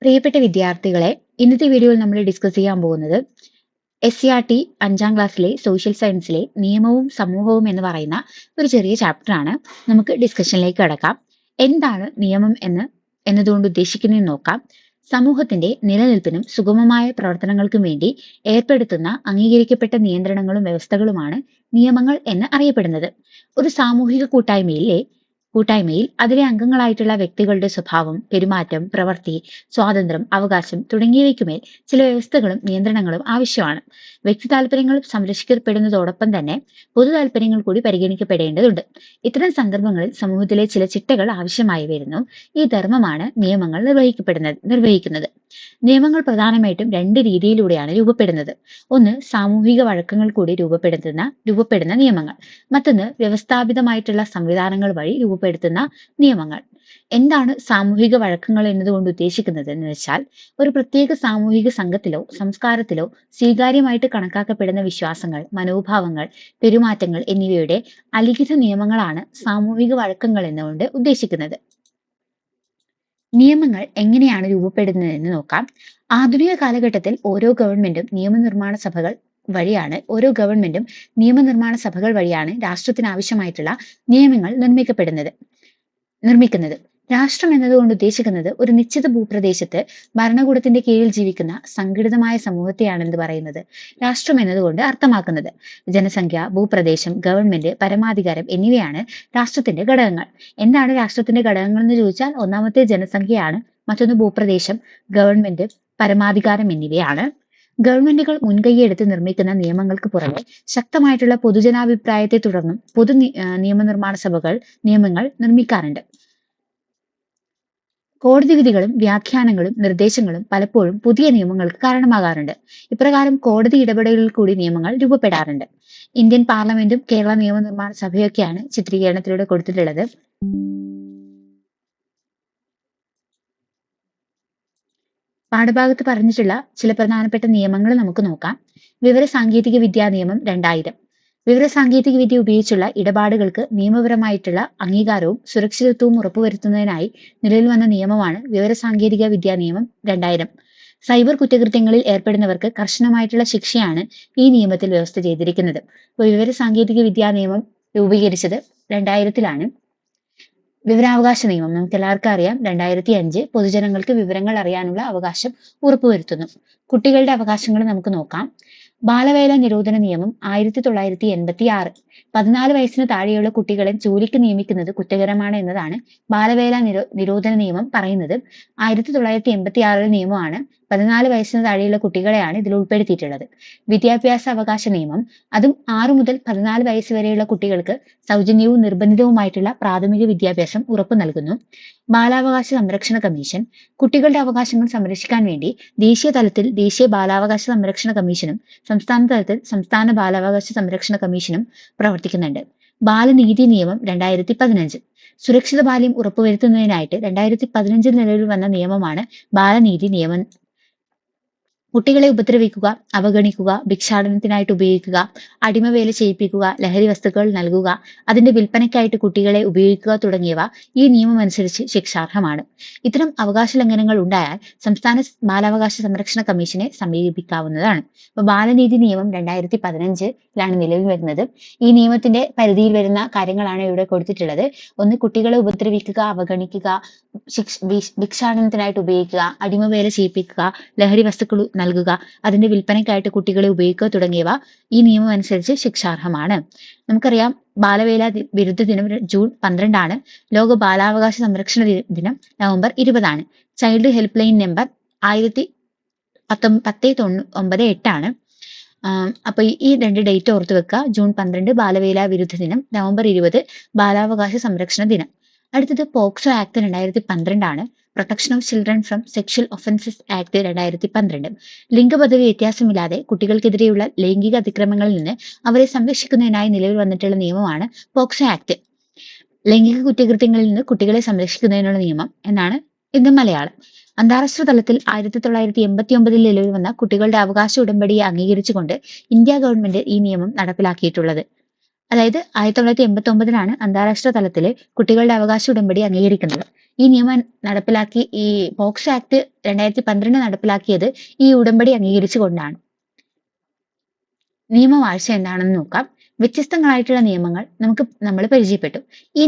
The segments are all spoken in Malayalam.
പ്രിയപ്പെട്ട വിദ്യാർത്ഥികളെ, ഇന്നത്തെ വീഡിയോയിൽ നമ്മൾ ഡിസ്കസ് ചെയ്യാൻ പോകുന്നത് SCRT 5ാം ക്ലാസ്സിലെ സോഷ്യൽ സയൻസിലെ നിയമവും സമൂഹവും എന്ന് പറയുന്ന ഒരു ചെറിയ ചാപ്റ്റർ ആണ്. നമുക്ക് ഡിസ്കഷനിലേക്ക് കടക്കാം. എന്താണ് നിയമം എന്നതുകൊണ്ട് ഉദ്ദേശിക്കുന്നതെന്ന് നോക്കാം. സമൂഹത്തിന്റെ നിലനിൽപ്പിനും സുഗമമായ പ്രവർത്തനങ്ങൾക്കും വേണ്ടി ഏർപ്പെടുത്തുന്ന അംഗീകരിക്കപ്പെട്ട നിയന്ത്രണങ്ങളും വ്യവസ്ഥകളുമാണ് നിയമങ്ങൾ എന്ന് അറിയപ്പെടുന്നത്. ഒരു സാമൂഹിക കൂട്ടായ്മയിൽ അതിലെ അംഗങ്ങളായിട്ടുള്ള വ്യക്തികളുടെ സ്വഭാവം, പെരുമാറ്റം, പ്രവൃത്തി, സ്വാതന്ത്ര്യം, അവകാശം തുടങ്ങിയവയ്ക്കുമേൽ ചില വ്യവസ്ഥകളും നിയന്ത്രണങ്ങളും ആവശ്യമാണ്. വ്യക്തി താല്പര്യങ്ങൾ സംരക്ഷിക്കപ്പെടുന്നതോടൊപ്പം തന്നെ പൊതു താല്പര്യങ്ങൾ കൂടി പരിഗണിക്കപ്പെടേണ്ടതുണ്ട്. ഇത്തരം സന്ദർഭങ്ങളിൽ സമൂഹത്തിലെ ചില ചിട്ടകൾ ആവശ്യമായി വരുന്നു. ഈ ധർമ്മമാണ് നിയമങ്ങൾ നിർവഹിക്കുന്നത്. നിയമങ്ങൾ പ്രധാനമായിട്ടും രണ്ട് രീതിയിലൂടെയാണ് രൂപപ്പെടുന്നത്. ഒന്ന്, സാമൂഹിക വഴക്കങ്ങൾ കൂടി രൂപപ്പെടുന്ന നിയമങ്ങൾ. മറ്റൊന്ന്, വ്യവസ്ഥാപിതമായിട്ടുള്ള സംവിധാനങ്ങൾ വഴി രൂപപ്പെടുത്തുന്ന നിയമങ്ങൾ. എന്താണ് സാമൂഹിക വഴക്കങ്ങൾ എന്നതുകൊണ്ട് ഉദ്ദേശിക്കുന്നത് എന്ന് വെച്ചാൽ, ഒരു പ്രത്യേക സാമൂഹിക സംഘത്തിലോ സംസ്കാരത്തിലോ സ്വീകാര്യമായിട്ട് കണക്കാക്കപ്പെടുന്ന വിശ്വാസങ്ങൾ, മനോഭാവങ്ങൾ, പെരുമാറ്റങ്ങൾ എന്നിവയുടെ അലിഖിത നിയമങ്ങളാണ് സാമൂഹിക വഴക്കങ്ങൾ എന്നുകൊണ്ട് ഉദ്ദേശിക്കുന്നത്. നിയമങ്ങൾ എങ്ങനെയാണ് രൂപപ്പെടുന്നതെന്ന് നോക്കാം. ആധുനിക കാലഘട്ടത്തിൽ ഓരോ ഗവൺമെന്റും നിയമനിർമ്മാണ സഭകൾ വഴിയാണ് രാഷ്ട്രത്തിന് ആവശ്യമായിട്ടുള്ള നിയമങ്ങൾ നിർമ്മിക്കുന്നത്. രാഷ്ട്രം എന്നതുകൊണ്ട് ഉദ്ദേശിക്കുന്നത് ഒരു നിശ്ചിത ഭൂപ്രദേശത്ത് ഭരണകൂടത്തിന്റെ കീഴിൽ ജീവിക്കുന്ന സംഘടിതമായ സമൂഹത്തെയാണ് എന്ന് പറയുന്നത്. രാഷ്ട്രം എന്നതുകൊണ്ട് അർത്ഥമാക്കുന്നത് ജനസംഖ്യ, ഭൂപ്രദേശം, ഗവൺമെന്റ്, പരമാധികാരം എന്നിവയാണ് രാഷ്ട്രത്തിന്റെ ഘടകങ്ങൾ. എന്താണ് രാഷ്ട്രത്തിന്റെ ഘടകങ്ങൾ എന്ന് ചോദിച്ചാൽ, ഒന്നാമത്തെ ജനസംഖ്യയാണ്, മറ്റൊന്ന് ഭൂപ്രദേശം, ഗവൺമെന്റ്, പരമാധികാരം എന്നിവയാണ്. ഗവൺമെന്റുകൾ മുൻകൈയെടുത്ത് നിർമ്മിക്കുന്ന നിയമങ്ങൾക്ക് പുറമെ ശക്തമായിട്ടുള്ള പൊതുജനാഭിപ്രായത്തെ തുടർന്നും നിയമനിർമ്മാണ സഭകൾ നിയമങ്ങൾ നിർമ്മിക്കാറുണ്ട്. കോടതി വിധികളും വ്യാഖ്യാനങ്ങളും നിർദ്ദേശങ്ങളും പലപ്പോഴും പുതിയ നിയമങ്ങൾക്ക് കാരണമാകാറുണ്ട്. ഇപ്രകാരം കോടതി ഇടപെടലുകളിൽ കൂടി നിയമങ്ങൾ രൂപപ്പെടാറുണ്ട്. ഇന്ത്യൻ പാർലമെന്റും കേരള നിയമനിർമ്മാണ സഭയൊക്കെയാണ് ചിത്രീകരണത്തിലൂടെ കൊടുത്തിട്ടുള്ളത്. പാഠഭാഗത്ത് പറഞ്ഞിട്ടുള്ള ചില പ്രധാനപ്പെട്ട നിയമങ്ങൾ നമുക്ക് നോക്കാം. വിവരസാങ്കേതിക വിദ്യാ നിയമം 2000. വിവരസാങ്കേതിക വിദ്യ ഉപയോഗിച്ചുള്ള ഇടപാടുകൾക്ക് നിയമപരമായിട്ടുള്ള അംഗീകാരവും സുരക്ഷിതത്വവും ഉറപ്പുവരുത്തുന്നതിനായി നിലവിൽ വന്ന നിയമമാണ് വിവരസാങ്കേതിക വിദ്യാ നിയമം 2000. സൈബർ കുറ്റകൃത്യങ്ങളിൽ ഏർപ്പെടുന്നവർക്ക് കർശനമായിട്ടുള്ള ശിക്ഷയാണ് ഈ നിയമത്തിൽ വ്യവസ്ഥ ചെയ്തിരിക്കുന്നത്. അപ്പോൾ വിവരസാങ്കേതിക വിദ്യാ നിയമം രൂപീകരിച്ചത് 2000-ലാണ്. വിവരാവകാശ നിയമം നമുക്ക് എല്ലാവർക്കും അറിയാം. 2005 പൊതുജനങ്ങൾക്ക് വിവരങ്ങൾ അറിയാനുള്ള അവകാശം ഉറപ്പുവരുത്തുന്നു. കുട്ടികളുടെ അവകാശങ്ങൾ നമുക്ക് നോക്കാം. ബാലവേല നിരോധന നിയമം 1986. 14 വയസ്സിന് താഴെയുള്ള കുട്ടികളെ ജോലിക്ക് നിയമിക്കുന്നത് കുറ്റകരമാണ് എന്നതാണ് ബാലവേല നിരോധന നിയമം പറയുന്നത്. 1986 നിയമമാണ് 14 വയസ്സിന് താഴെയുള്ള കുട്ടികളെയാണ് ഇതിൽ ഉൾപ്പെടുത്തിയിട്ടുള്ളത്. വിദ്യാഭ്യാസ അവകാശ നിയമം, അതും 6 മുതൽ 14 വയസ്സ് വരെയുള്ള കുട്ടികൾക്ക് സൗജന്യവും നിർബന്ധിതവുമായിട്ടുള്ള പ്രാഥമിക വിദ്യാഭ്യാസം ഉറപ്പു നൽകുന്നു. ബാലാവകാശ സംരക്ഷണ കമ്മീഷൻ, കുട്ടികളുടെ അവകാശങ്ങൾ സംരക്ഷിക്കാൻ വേണ്ടി ദേശീയ തലത്തിൽ ദേശീയ ബാലാവകാശ സംരക്ഷണ കമ്മീഷനും സംസ്ഥാന തലത്തിൽ സംസ്ഥാന ബാലാവകാശ സംരക്ഷണ കമ്മീഷനും പ്രവർത്തിക്കുന്നുണ്ട്. ബാലനീതി നിയമം 2015. സുരക്ഷിത ബാല്യം ഉറപ്പുവരുത്തുന്നതിനായിട്ട് 2015 നിലവിൽ വന്ന നിയമമാണ് ബാലനീതി നിയമം. കുട്ടികളെ ഉപദ്രവിക്കുക, അവഗണിക്കുക, ഭിക്ഷാടനത്തിനായിട്ട് ഉപയോഗിക്കുക, അടിമവേല ചെയ്യിപ്പിക്കുക, ലഹരി വസ്തുക്കൾ നൽകുക, അതിന്റെ വിൽപ്പനയ്ക്കായിട്ട് കുട്ടികളെ ഉപയോഗിക്കുക തുടങ്ങിയവ ഈ നിയമം അനുസരിച്ച് ശിക്ഷാർഹമാണ്. ഇത്തരം അവകാശ ലംഘനങ്ങൾ ഉണ്ടായാൽ സംസ്ഥാന ബാലാവകാശ സംരക്ഷണ കമ്മീഷനെ സമീപിക്കാവുന്നതാണ്. അപ്പൊ ബാലനീതി നിയമം 2015-ലാണ് നിലവിൽ വരുന്നത്. ഈ നിയമത്തിന്റെ പരിധിയിൽ വരുന്ന കാര്യങ്ങളാണ് ഇവിടെ കൊടുത്തിട്ടുള്ളത്. ഒന്ന്, കുട്ടികളെ ഉപദ്രവിക്കുക, അവഗണിക്കുക, ഭിക്ഷാടനത്തിനായിട്ട് ഉപയോഗിക്കുക, അടിമവേല ചെയ്യിപ്പിക്കുക, ലഹരി വസ്തുക്കൾ നൽകുക, അതിന്റെ വിൽപ്പനയ്ക്കായിട്ട് കുട്ടികളെ ഉപയോഗിക്കുക തുടങ്ങിയവ ഈ നിയമം അനുസരിച്ച് ശിക്ഷാർഹമാണ്. നമുക്കറിയാം, ബാലവേല വിരുദ്ധ ദിനം ജൂൺ 12-ആണ്. ലോക ബാലാവകാശ സംരക്ഷണ ദിനം നവംബർ 20-ആണ്. ചൈൽഡ് ഹെൽപ്പ് ലൈൻ നമ്പർ 1098-ആണ്. അപ്പൊ ഈ രണ്ട് ഡേറ്റ് ഓർത്തു വെക്കുക. ജൂൺ 12 ബാലവേല വിരുദ്ധ ദിനം, നവംബർ 20 ബാലാവകാശ സംരക്ഷണ ദിനം. അടുത്തത് പോക്സോ ആക്ട് 2012-ആണ്. Protection of children from sexual offences act 2012. ലിംഗപദവി വ്യത്യാസമില്ലാതെ കുട്ടികൾക്കെതിരെയുള്ള ലൈംഗിക അതിക്രമങ്ങളിൽ നിന്ന് അവരെ സംരക്ഷിക്കുന്നതിനായി നിലവിൽ വന്നിട്ടുള്ള നിയമമാണ് പോക്സോ ആക്ട്. ലൈംഗിക കുറ്റകൃത്യങ്ങളിൽ നിന്ന് കുട്ടികളെ സംരക്ഷിക്കുന്നതിനുള്ള നിയമം എന്നാണ് ഇത് മലയാളം. അന്താരാഷ്ട്ര തലത്തിൽ 1989 നിലവിൽ വന്ന കുട്ടികളുടെ അവകാശ ഉടമ്പടിയെ അംഗീകരിച്ചുകൊണ്ട് ഇന്ത്യ ഗവൺമെന്റ് ഈ നിയമം നടപ്പിലാക്കിയിട്ടുള്ളത്. അതായത് 1989 അന്താരാഷ്ട്ര തലത്തില് കുട്ടികളുടെ അവകാശ ഉടമ്പടി അംഗീകരിക്കുന്നത്. ഈ നിയമം നടപ്പിലാക്കി ഈ പോക്സോ ആക്ട് 2012 നടപ്പിലാക്കിയത് ഈ ഉടമ്പടി അംഗീകരിച്ചുകൊണ്ടാണ്. നിയമവാഴ്ച എന്താണെന്ന് നോക്കാം. വ്യത്യസ്തങ്ങളായിട്ടുള്ള നിയമങ്ങൾ നമ്മൾ പരിചയപ്പെട്ടു. ഈ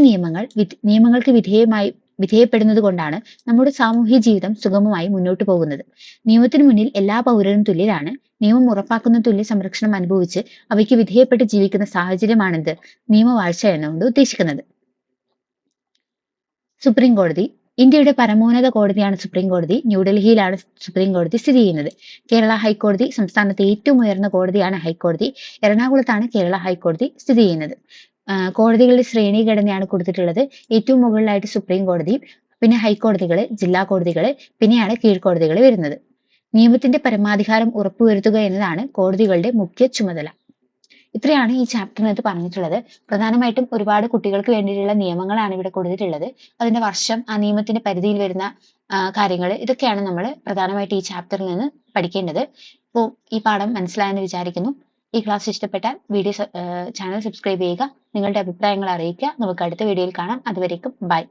നിയമങ്ങൾക്ക് വിധേയപ്പെടുന്നത് കൊണ്ടാണ് നമ്മുടെ സാമൂഹ്യ ജീവിതം സുഗമമായി മുന്നോട്ട് പോകുന്നത്. നിയമത്തിന് മുന്നിൽ എല്ലാ പൗരരും തുല്യരാണ്. നിയമം ഉറപ്പാക്കുന്ന തുല്യ സംരക്ഷണം അനുഭവിച്ച് അവയ്ക്ക് വിധേയപ്പെട്ട് ജീവിക്കുന്ന സാഹചര്യമാണിത് നിയമവാഴ്ച എന്നുകൊണ്ട് ഉദ്ദേശിക്കുന്നത്. സുപ്രീം കോടതി ഇന്ത്യയുടെ പരമോന്നത കോടതിയാണ് സുപ്രീം കോടതി. ന്യൂഡൽഹിയിലാണ് സുപ്രീം കോടതി സ്ഥിതി ചെയ്യുന്നത്. കേരള ഹൈക്കോടതി സംസ്ഥാനത്തെ ഏറ്റവും ഉയർന്ന കോടതിയാണ് ഹൈക്കോടതി. എറണാകുളത്താണ് കേരള ഹൈക്കോടതി സ്ഥിതി ചെയ്യുന്നത്. കോടതികളുടെ ശ്രേണീഘടനയാണ് കൊടുത്തിട്ടുള്ളത്. ഏറ്റവും മുകളിലായിട്ട് സുപ്രീം കോടതി, പിന്നെ ഹൈക്കോടതികള്, ജില്ലാ കോടതികള്, പിന്നെയാണ് കീഴ്ക്കോടതികൾ വരുന്നത്. നിയമത്തിന്റെ പരമാധികാരം ഉറപ്പുവരുത്തുക എന്നതാണ് കോടതികളുടെ മുഖ്യ ചുമതല. ഇത്രയാണ് ഈ ചാപ്റ്ററിനകത്ത് പറഞ്ഞിട്ടുള്ളത്. പ്രധാനമായിട്ടും ഒരുപാട് കുട്ടികൾക്ക് വേണ്ടിയിട്ടുള്ള നിയമങ്ങളാണ് ഇവിടെ കൊടുത്തിട്ടുള്ളത്. അതിന്റെ വർഷം, ആ നിയമത്തിന്റെ പരിധിയിൽ വരുന്ന കാര്യങ്ങൾ, ഇതൊക്കെയാണ് നമ്മൾ പ്രധാനമായിട്ട് ഈ ചാപ്റ്ററിൽ നിന്ന് പഠിക്കേണ്ടത്. അപ്പോൾ ഈ പാഠം മനസ്സിലായെന്ന് വിചാരിക്കുന്നു. ഈ ക്ലാസ് ഇഷ്ടപ്പെട്ടാൽ ചാനൽ സബ്സ്ക്രൈബ് ചെയ്യുക, നിങ്ങളുടെ അഭിപ്രായങ്ങൾ അറിയിക്കുക. നമുക്ക് അടുത്ത വീഡിയോയിൽ കാണാം. അതുവരേക്കും ബൈ.